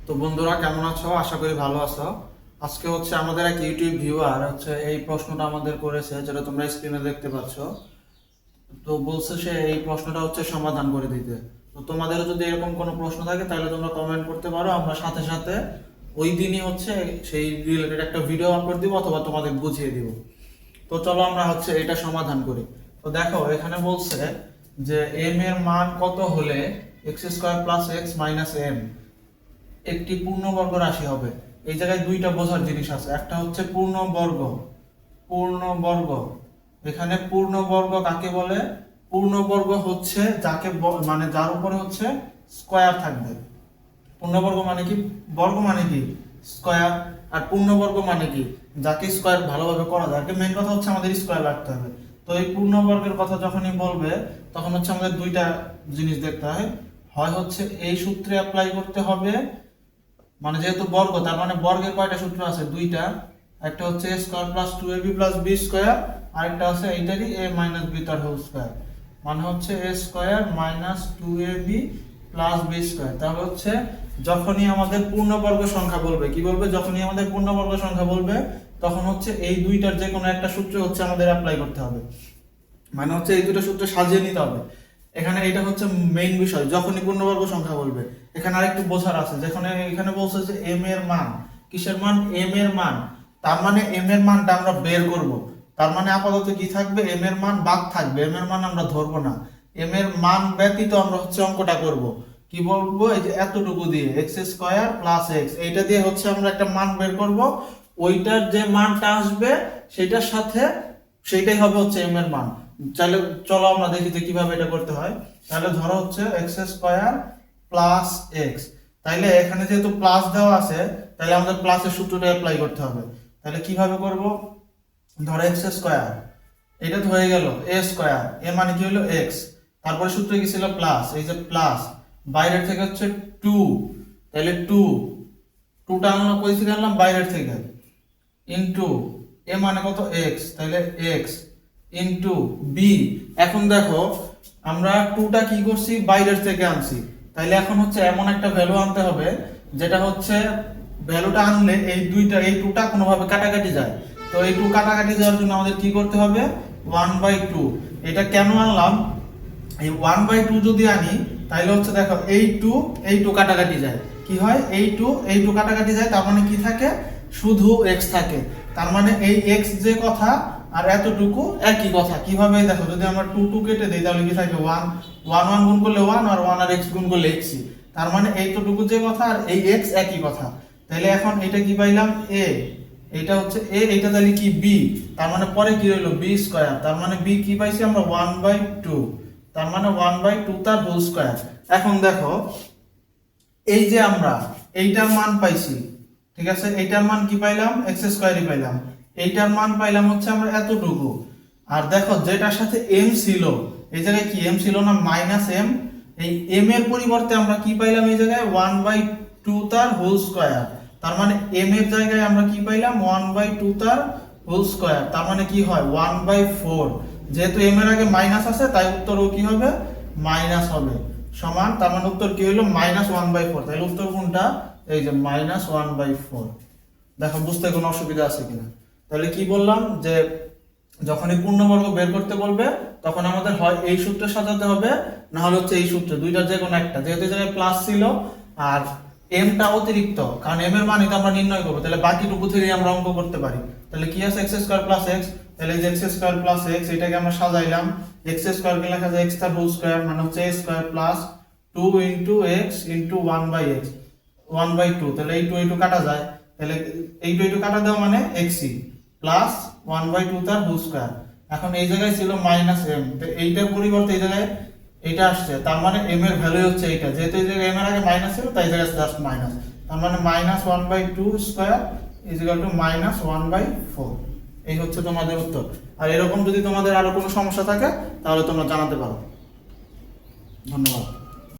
তো বন্ধুরা কেমন আছো? আশা করি ভালো আছো। আজকে আমাদের এক ইউটিউব ভিউয়ার এই প্রশ্নটা আমাদের করেছে, যেটা তোমরা স্ক্রিনে দেখতে পাচ্ছ। তো বলছে সে এই প্রশ্নটা সমাধান করে দিতে। তো তোমাদেরও যদি এরকম কোনো প্রশ্ন থাকে তাহলে তোমরা কমেন্ট করতে পারো, আমরা সাথে সাথে ওই দিনই সেই রিলেটেড একটা ভিডিও আপলোড দিব অথবা তোমাদের বুঝিয়ে দিব। তো চলো আমরা এটা সমাধান করি। তো দেখো এখানে বলছে যে এম এর মান কত হলে X square plus X minus M একটি পূর্ণবর্গ রাশি হবে। এই জায়গায় দুইটা বোঝার জিনিস আছে, একটা পূর্ণবর্গ। পূর্ণবর্গ, এখানে পূর্ণবর্গ কাকে বলে? পূর্ণবর্গ যাকে মানে যার উপরে স্কয়ার থাকবে। পূর্ণবর্গ মানে কি? বর্গ মানে কি? স্কয়ার। আর পূর্ণবর্গ মানে কি? যাকে স্কয়ার ভালোভাবে করা যায়। মেইন কথা আমাদের স্কয়ার রাখতে হবে। তো এই পূর্ণবর্গের কথা যখনই বলবে তখন আমাদের দুইটা জিনিস দেখতে হয়। হয় এই সূত্রে অ্যাপ্লাই করতে হবে, মানে যেহেতু বর্গ তার মানে বর্গের কয়টা সূত্র আছে? দুইটা। একটা a square plus 2ab plus b square, আরেকটা আছে এইটারই a মাইনাস b তার হোল স্কয়ার, মানে a square minus 2ab plus b square. তাহলে যখনই আমাদের পূর্ণবর্গ সংখ্যা বলবে, কি বলবে? যখনই আমাদের পূর্ণবর্গ সংখ্যা বলবে তখন এই দুইটার যে কোনো একটা সূত্র আমাদের অ্যাপ্লাই করতে হবে, মানে এই দুটো সূত্র সাজিয়ে নিতে হবে। এখানে এটা মেইন বিষয়। যখনই পূর্ণবর্গ সংখ্যা বলবে, এখানে আরেকটু বোঝার আছে। যেখানে এখানে বলছে যে এম এর মান, কিসের মান? এম এর মান। তার মানে এম এর মানটা আমরা বের করব। তার মানে আপাতত কি থাকবে? এম এর মান বাদ থাকবে, এম এর মান আমরা ধরবো না। এম এর মান ব্যতীত আমরা অঙ্কটা করব। কি বলবো? এই যে এতটুকু দিয়ে এক্স স্কয়ার প্লাস এক্স, এইটা দিয়ে আমরা একটা মান বের করব। ওইটার যে মানটা আসবে সেটার সাথে সেইটাই হবে এম এর মান। তাহলে চলো আমরা দেখি যে কিভাবে এটা করতে হয়। তাহলে ধরো এক্স স্কয়ার প্লাস এক্স, তাইলে এখানে যেহেতু প্লাস দেওয়া আছে তাহলে আমাদের প্লাসের সূত্রটা অ্যাপ্লাই করতে হবে। তাহলে কিভাবে করব? ধরো এক্স স্কয়ার, এটা তো হয়ে গেল এ স্কয়ার, এ মানে কি হলো এক্স, তারপরে সূত্র কি ছিল? প্লাস। এই যে প্লাস, বাইরের থেকে 2, তাহলে 2টা আনলাম, কই থেকে আনলাম? বাইরের থেকে, ইনটু এ মানে কত? এক্স, তাহলে এক্স ইনটু বি। এখন দেখো আমরা 2টা কি করছি? বাইরের থেকে আনছি। তাইলে এখন এমন একটা ভ্যালু আনতে হবে যেটা ভ্যালুটা আনলে এই 2টা কোনোভাবে কাটাকাটি যায়। তো এই 2 কাটাকাটি যাওয়ার জন্য আমাদের কি করতে হবে? 1/2। এটা কেন আনলাম? এই 1/2 যদি আনি তাহলে দেখো এই 2 কাটাকাটি যায়, কি হয়? এই 2 কাটাকাটি যায়, তার মানে কি থাকে? শুধু x থাকে। তার মানে এই x যে কথা আর এতটুকু একই কথা। কিভাবে? দেখো যদি আমরা 2 কেটে দেই তাহলে কি থাকে? 1 গুণ করলে 1 আর 1 আর x গুণ করলে x। তার মানে এইটুকু যে কথা আর এই x একই কথা। তাহলে এখন এটা কি পাইলাম? a, এটা a, এটা তাহলে কি b, তার মানে পরে কি রইলো? b square. তার মানে b কি পাইছি আমরা? 1/2, তার মানে 1/2 তার হোল স্কয়ার। এখন দেখো এই যে আমরা এইটার মান পাইছি, ঠিক আছে? এইটার মান কি পাইলাম? এক্স স্কয়ারই পাইলাম। এইটার মান পাইলাম আমরা এতটুকু। আর দেখো যেটার সাথে m ছিল, এই জায়গায় কি m ছিল না? Minus m। এই m এর পরিবর্তে আমরা কি পাইলাম এই জায়গায়? 1/2 তার হোল স্কয়ার। তার মানে m এর জায়গায় আমরা কি পাইলাম? 1/2 তার হোল স্কয়ার। তার মানে কি হয়? 1/4। যেহেতু m এর আগে মাইনাস আছে তাই উত্তরও কি হবে? মাইনাস হবে। সমান, তার মানে উত্তর কি হলো? -1/4। তাহলে উত্তর কোনটা? এই যে -1/4। দেখো বুঝতে কোনো অসুবিধা আছে কিনা? তাহলে কি বললাম যে যখনই পূর্ণবর্গ বের করতে বলবে তখন আমাদের হয় এই সূত্রে সাজাতে হবে, না হলে এই সূত্রে, দুইটার যে কোনো একটা। যেহেতু এই জায়গায় প্লাস ছিল আর এমটা অতিরিক্ত, কারণ এম এর মান এটা আমরা নির্ণয় করবো, তাহলে বাকিটুকু থেকে আমরা অঙ্ক করতে পারি। তাহলে কি আছে? এক্স স্কয়ার প্লাস এক্স, তাহলে এই যে এক্স স্কয়ার প্লাস এক্স এটাকে আমরা সাজাইলাম। এক্স স্কয়ার কে লেখা যায় এক্স তার হোল স্কয়ার, মানে a square plus 2 into x into 1/x, 1/2। তাহলে এই 2 কাটা যায়, তাহলে এই 2 কাটা দেওয়া মানে x প্লাস 1/2 তার হোল স্কয়ার। এখন এই জায়গায় ছিল মাইনাস m, তো এইটার পরিবর্তে এই জায়গায় এটা আসছে, তার মানে m এর ভ্যালু এইটা। যেহেতু এই জায়গায় m এর আগে মাইনাস ছিল তাই জায়গায় জাস্ট মাইনাস, তার মানে -1/2 স্কয়ার ইজ ইকুয়াল টু -1/4। এই তোমাদের উত্তর। আর এরকম যদি তোমাদের আরো কোনো সমস্যা থাকে তাহলে তোমরা জানাতে পারো। ধন্যবাদ।